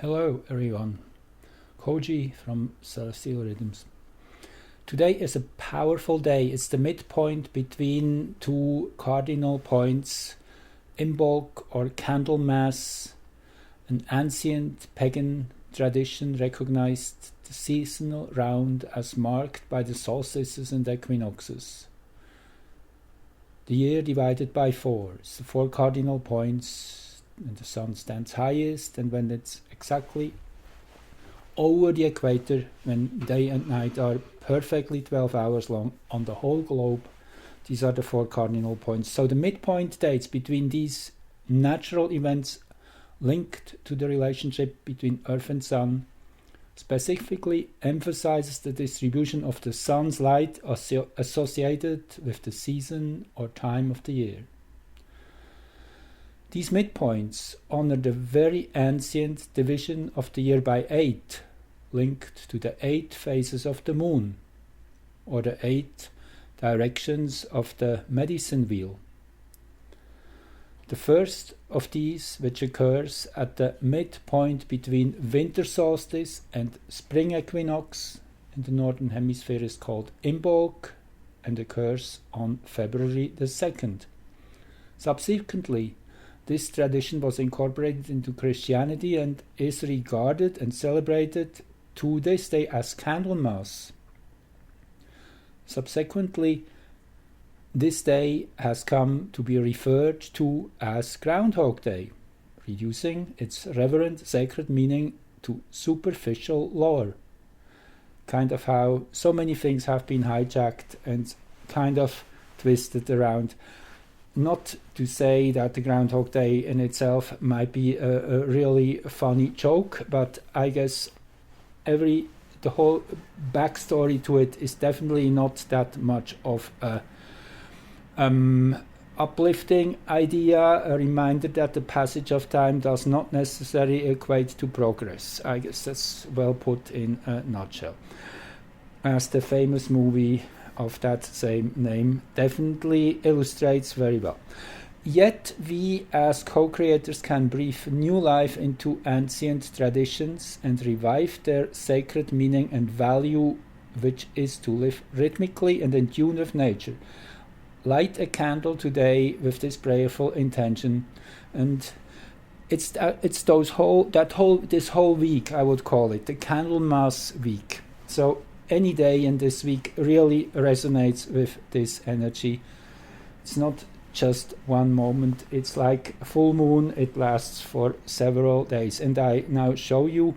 Hello everyone, Koji from Celestial Rhythms. Today is a powerful day. It's the midpoint between two cardinal points, IMBOLC or Candlemas. An ancient pagan tradition recognized the seasonal round as marked by the solstices and equinoxes. The year divided by 4. It's the 4 cardinal points, and the sun stands highest, and when it's exactly over the equator, when day and night are perfectly 12 hours long on the whole globe, these are the 4 cardinal points. So the midpoint dates between these natural events linked to the relationship between Earth and Sun specifically emphasizes the distribution of the sun's light associated with the season or time of the year. These midpoints honor the very ancient division of the year by 8, linked to the 8 phases of the moon, or the 8 directions of the medicine wheel. The first of these, which occurs at the midpoint between winter solstice and spring equinox in the northern hemisphere, is called IMBOLC and occurs on February the 2nd. Subsequently, this tradition was incorporated into Christianity and is regarded and celebrated to this day as Candlemas. Subsequently, this day has come to be referred to as Groundhog Day, reducing its reverent sacred meaning to superficial lore. Kind of how so many things have been hijacked and kind of twisted around. Not to say that the Groundhog Day in itself might be a really funny joke, but I guess the whole backstory to it is definitely not that much of a uplifting idea, a reminder that the passage of time does not necessarily equate to progress. I guess that's well put in a nutshell. As the famous movie of that same name definitely illustrates very well. Yet we as co-creators can breathe new life into ancient traditions and revive their sacred meaning and value, which is to live rhythmically and in tune with nature. Light a candle today with this prayerful intention, and it's this whole week, I would call it the Candlemas week. So any day in this week really resonates with this energy. It's not just one moment, it's like a full moon. It lasts for several days, and I now show you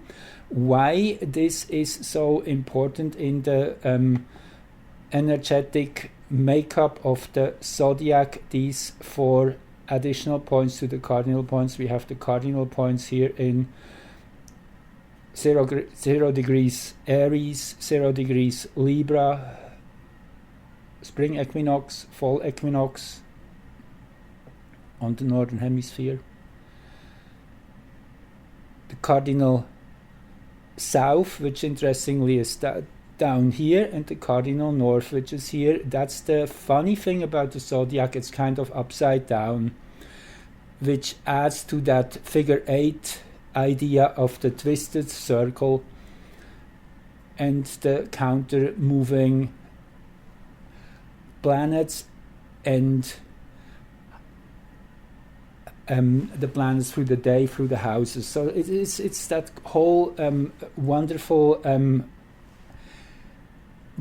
why this is so important in the energetic makeup of the zodiac. These 4 additional points to the cardinal points. We have the cardinal points here in 0 degrees Aries, 0 degrees Libra, spring equinox, fall equinox on the northern hemisphere. The cardinal south, which interestingly is down here, and the cardinal north, which is here. That's the funny thing about the zodiac, it's kind of upside down, which adds to that figure 8 idea of the twisted circle and the counter moving planets and the planets through the day, through the houses. So it's that whole wonderful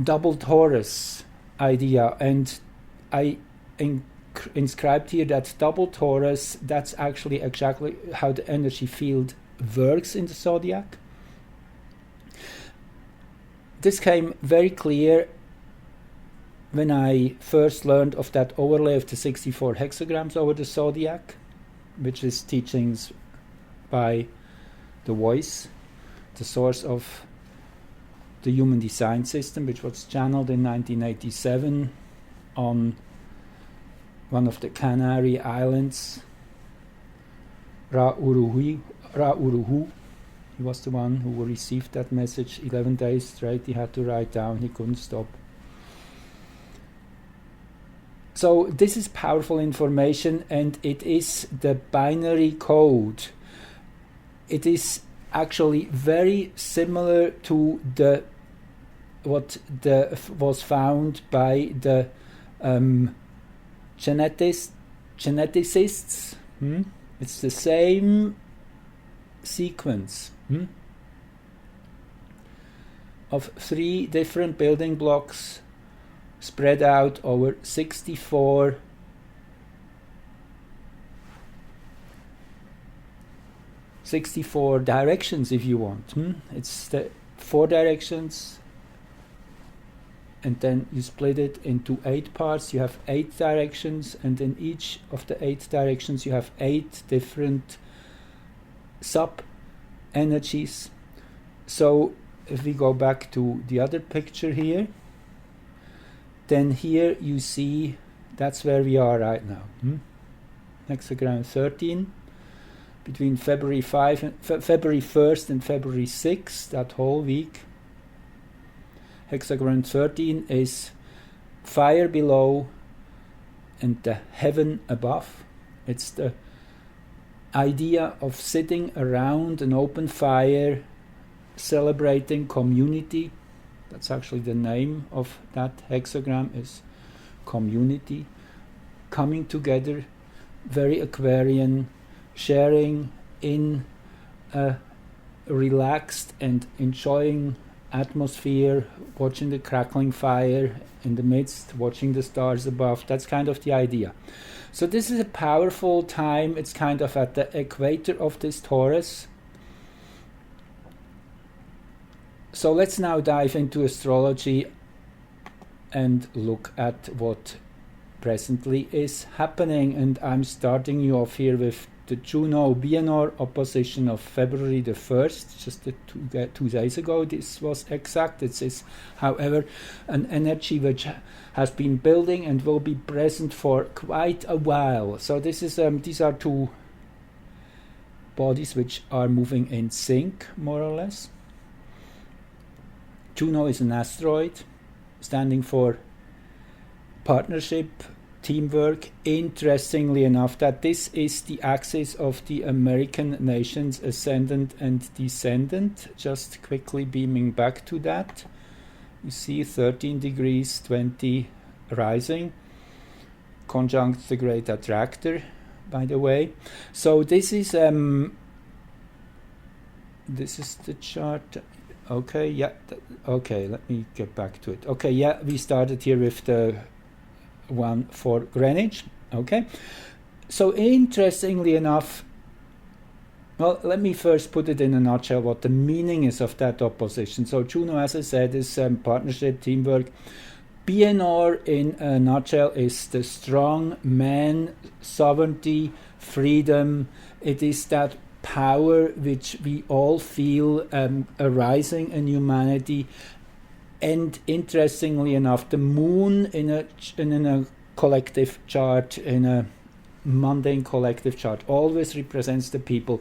double Taurus idea, and I inscribed here that double Taurus, that's actually exactly how the energy field works in the zodiac. This came very clear when I first learned of that overlay of the 64 hexagrams over the zodiac, which is teachings by the Voice, the source of the human design system, which was channeled in 1987 on one of the Canary Islands, Ra-Uruhu. He was the one who received that message 11 days straight. He had to write down, he couldn't stop. So this is powerful information, and it is the binary code. It is actually very similar to what was found by the geneticists. It's the same sequence of 3 different building blocks spread out over 64 directions, if you want. It's the 4 directions, and then you split it into 8 parts. You have 8 directions, and in each of the 8 directions you have 8 different sub-energies. So if we go back to the other picture here, then here you see that's where we are right now. Hexagram 13, between February 1st and February 6th, that whole week. Hexagram 13 is fire below and the heaven above. It's the idea of sitting around an open fire, celebrating community. That's actually the name of that hexagram, is community. Coming together, very Aquarian, sharing in a relaxed and enjoying atmosphere, watching the crackling fire in the midst, watching the stars above. That's kind of the idea. So this is a powerful time. It's kind of at the equator of this Taurus. So let's now dive into astrology and look at what presently is happening. And I'm starting you off here with the Juno-Bienor opposition of February the 1st, just 2 days ago. This was exact. It is, however, an energy which has been building and will be present for quite a while. So this is these are 2 bodies which are moving in sync, more or less. Juno is an asteroid standing for partnership, teamwork. Interestingly enough, that this is the axis of the American nations, ascendant and descendant. Just quickly beaming back to that. You see 13 degrees 20 rising, conjunct the great attractor, by the way. So this is the chart. Okay, yeah, okay, let me get back to it. Okay, yeah, we started here with the one for Greenwich. Okay, so interestingly enough, well, let me first put it in a nutshell what the meaning is of that opposition. So Juno, as I said, is partnership, teamwork. Bienor in a nutshell is the strong man, sovereignty, freedom. It is that power which we all feel arising in humanity. And interestingly enough, the moon in a collective chart, in a mundane collective chart, always represents the people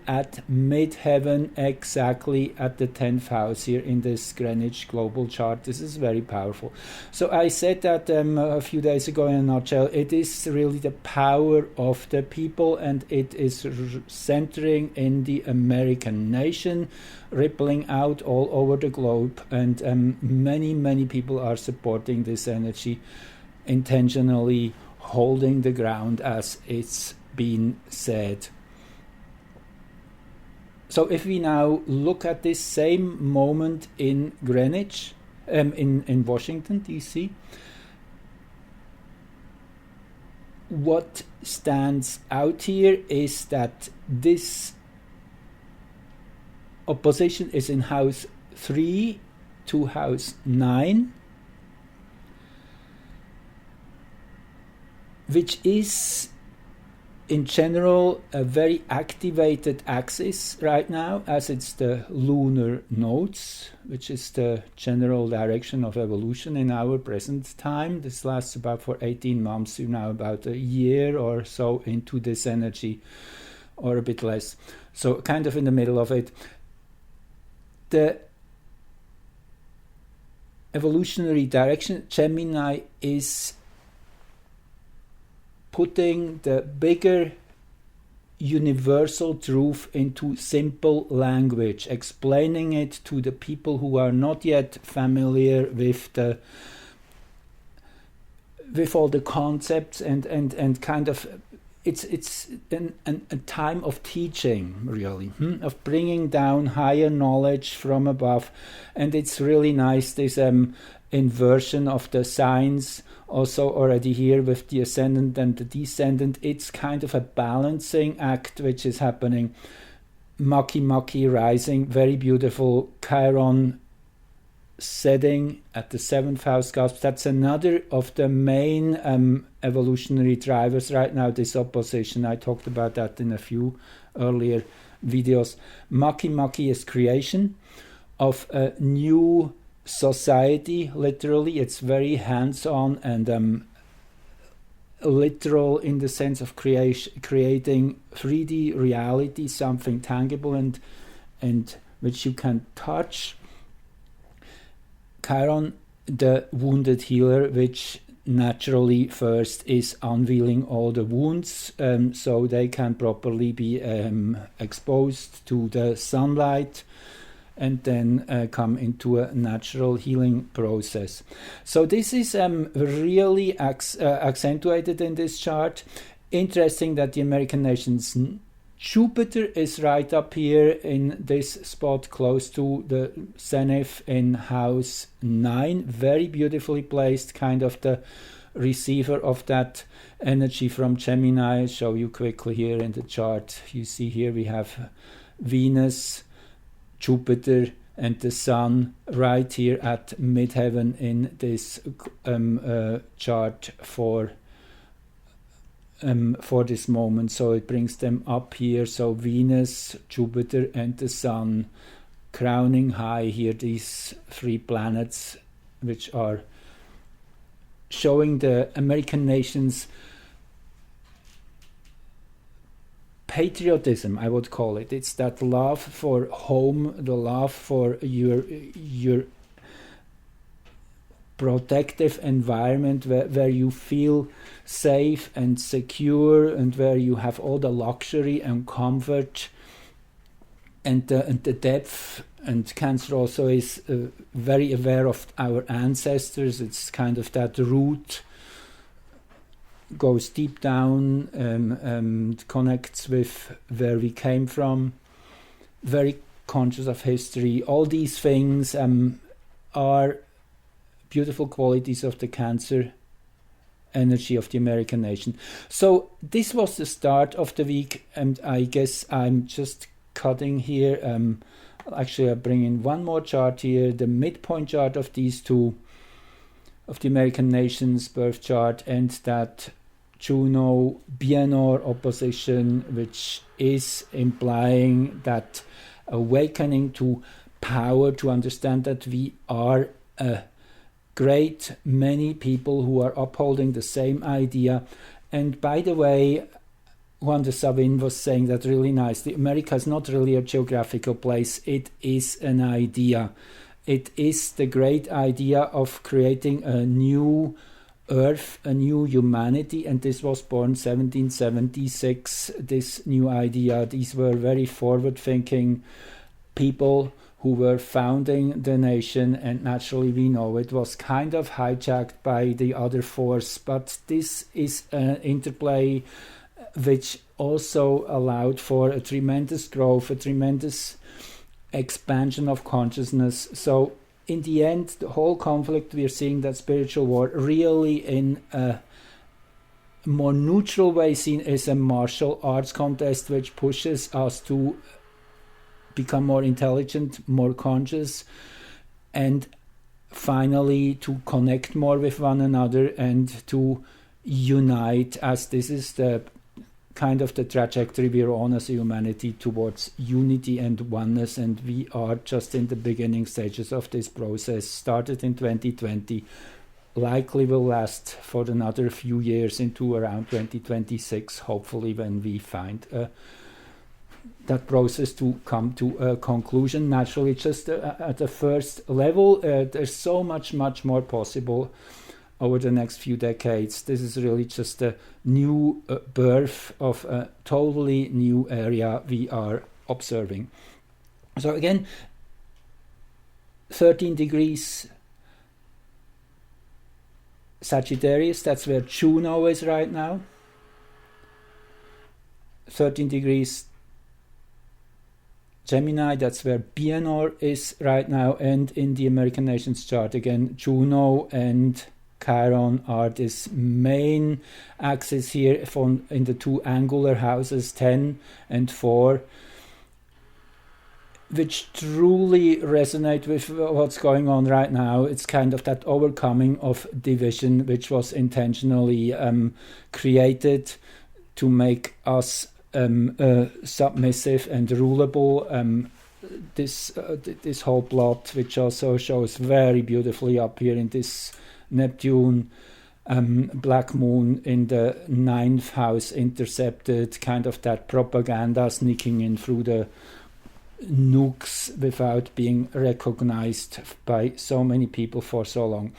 at midheaven, exactly at the 10th house here in this Greenwich global chart. This is very powerful. So I said that a few days ago in a nutshell. It is really the power of the people, and it is centering in the American nation, rippling out all over the globe, and many people are supporting this energy, intentionally holding the ground, as it's been said. So if we now look at this same moment in Greenwich, in Washington DC, what stands out here is that this opposition is in house 3 to house 9, which is in general a very activated axis right now, as it's the lunar nodes, which is the general direction of evolution in our present time. This lasts about for 18 months. We're now about a year or so into this energy, or a bit less. So kind of in the middle of it. The evolutionary direction, Gemini, is putting the bigger universal truth into simple language, explaining it to the people who are not yet familiar with all the concepts, and kind of it's a time of teaching, really, of bringing down higher knowledge from above. And it's really nice, this inversion of the signs also already here with the ascendant and the descendant. It's kind of a balancing act which is happening. Maki rising, very beautiful. Chiron setting at the 7th house cusp. That's another of the main evolutionary drivers right now, this opposition. I talked about that in a few earlier videos. Maki is creation of a new society, literally. It's very hands-on and literal in the sense of creating 3D reality, something tangible and which you can touch. Chiron, the wounded healer, which naturally first is unveiling all the wounds so they can properly be exposed to the sunlight, and then come into a natural healing process. So this is really accentuated in this chart. Interesting that the American nations, Jupiter is right up here in this spot close to the zenith in house 9, very beautifully placed, kind of the receiver of that energy from Gemini. I'll show you quickly here in the chart. You see here we have Venus, Jupiter and the Sun right here at midheaven in this chart for this moment. So it brings them up here. So Venus, Jupiter and the Sun crowning high here, these 3 planets which are showing the American nations patriotism, I would call it. It's that love for home, the love for your protective environment where you feel safe and secure, and where you have all the luxury and comfort and the depth. And Cancer also is very aware of our ancestors. It's kind of that root, goes deep down, connects with where we came from, very conscious of history. All these things are beautiful qualities of the Cancer energy of the American nation. So this was the start of the week, and I guess I'm just cutting here. Actually, I bring in one more chart here, the midpoint chart of these two, of the American nation's birth chart, and that Juno Bienor opposition, which is implying that awakening to power, to understand that we are a great many people who are upholding the same idea. And by the way, Juan de Savin was saying that really nice. The America is not really a geographical place. It is an idea. It is the great idea of creating a new Earth, a new humanity, and this was born 1776, this new idea. These were very forward-thinking people who were founding the nation, and naturally we know it was kind of hijacked by the other force, but this is an interplay which also allowed for a tremendous growth, a tremendous expansion of consciousness. So in the end, the whole conflict, we are seeing that spiritual war really in a more neutral way seen as a martial arts contest, which pushes us to become more intelligent, more conscious, and finally to connect more with one another and to unite, as this is the kind of the trajectory we're on as a humanity towards unity and oneness, and we are just in the beginning stages of this process. Started in 2020, likely will last for another few years into around 2026, hopefully, when we find that process to come to a conclusion. Naturally, just at the first level, there's so much more possible over the next few decades. This is really just a new birth of a totally new area we are observing. So again, 13 degrees Sagittarius, that's where Juno is right now. 13 degrees Gemini, that's where Bienor is right now. And in the American Nations chart, again, Juno and Chiron are this main axis here in the two angular houses 10 and 4, which truly resonate with what's going on right now. It's kind of that overcoming of division, which was intentionally created to make us submissive and rulable. This whole plot, which also shows very beautifully up here in this Neptune black moon in the 9th house intercepted, kind of that propaganda sneaking in through the nooks without being recognized by so many people for so long.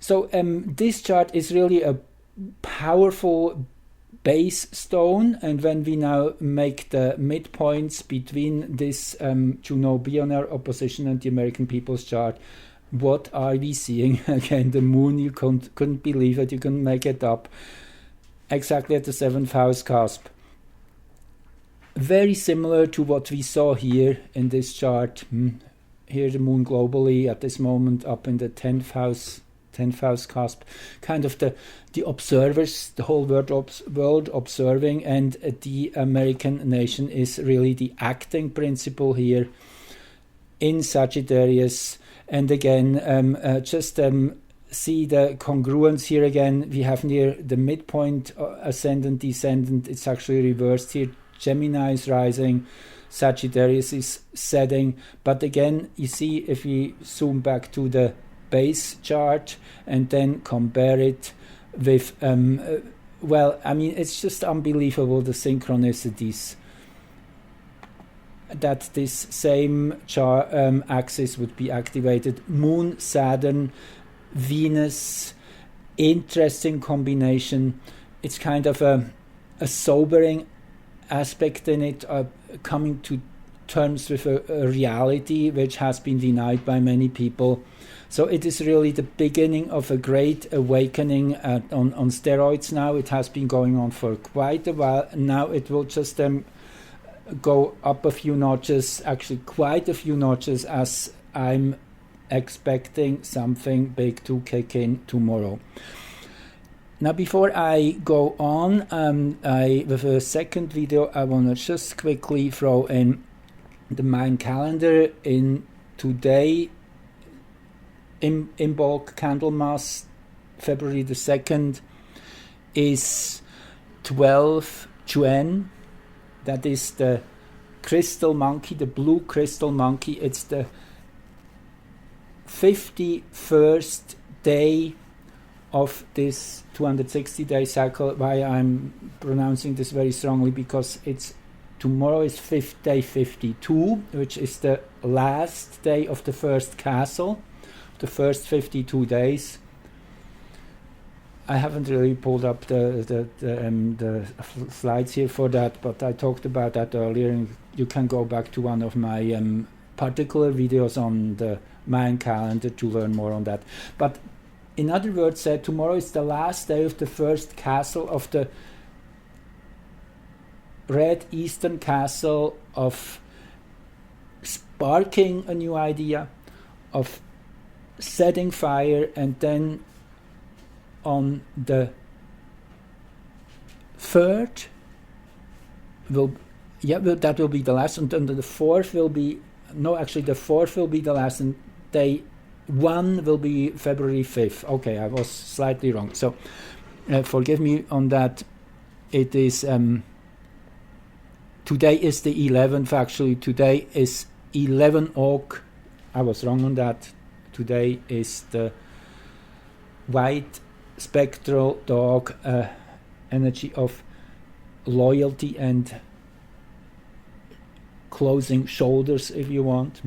So this chart is really a powerful base stone, and when we now make the midpoints between this Juno-Bienor opposition and the American People's Chart, what are we seeing? Again, the moon, you couldn't believe it, you couldn't make it up, exactly at the 7th house cusp. Very similar to what we saw here in this chart. Here the moon globally at this moment up in the 10th house cusp, kind of the observers, the whole world observing, and the American nation is really the acting principle here in Sagittarius. And again, see the congruence here again. We have near the midpoint ascendant, descendant, it's actually reversed here. Gemini is rising, Sagittarius is setting, but again, you see, if we zoom back to the base chart and then compare it with well, I mean, it's just unbelievable, the synchronicities that this same axis would be activated. Moon, Saturn, Venus, interesting combination. It's kind of a sobering aspect in it, coming to terms with a reality which has been denied by many people. So it is really the beginning of a great awakening on steroids now. It has been going on for quite a while. Now it will just go up a few notches, actually quite a few notches, as I'm expecting something big to kick in tomorrow. Now, before I go on with a second video, I want to just quickly throw in the Mayan calendar. In today, IMBOLC Candlemas, February the 2nd, is 12 Chuen. That is the crystal monkey, the blue crystal monkey. It's the 51st day of this 260-day cycle. Why I'm pronouncing this very strongly, because tomorrow is day 52, which is the last day of the first castle, the first 52 days. I haven't really pulled up the slides here for that, but I talked about that earlier, and you can go back to one of my particular videos on the Mayan calendar to learn more on that. But in other words, tomorrow is the last day of the first castle of the red eastern castle, of sparking a new idea, of setting fire, and then on the 3rd that will be the last, and then the 4th will be, no, actually the 4th will be the last, and day 1 will be February 5th. Okay, I was slightly wrong, so forgive me on that. It is today is the 11th, actually. Today is 11 Oak. I was wrong on that. Today is the white spectral dog, energy of loyalty and closing shoulders, if you want.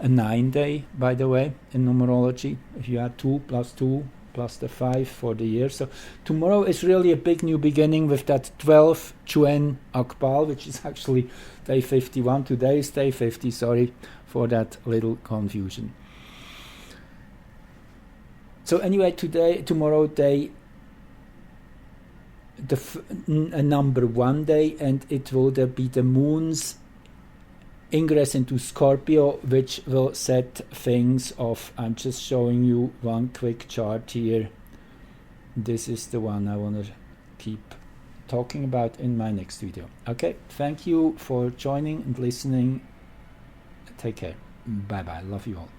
a 9 day, by the way, in numerology. If you add 2 plus the 5 for the year. So tomorrow is really a big new beginning with that 12 Chuen Akbal, which is actually day 51. Today is day 50, sorry for that little confusion. So anyway, tomorrow day, a number 1 day, and it will be the moon's ingress into Scorpio, which will set things off. I'm just showing you one quick chart here. This is the one I want to keep talking about in my next video. Okay, thank you for joining and listening. Take care. Bye bye. Love you all.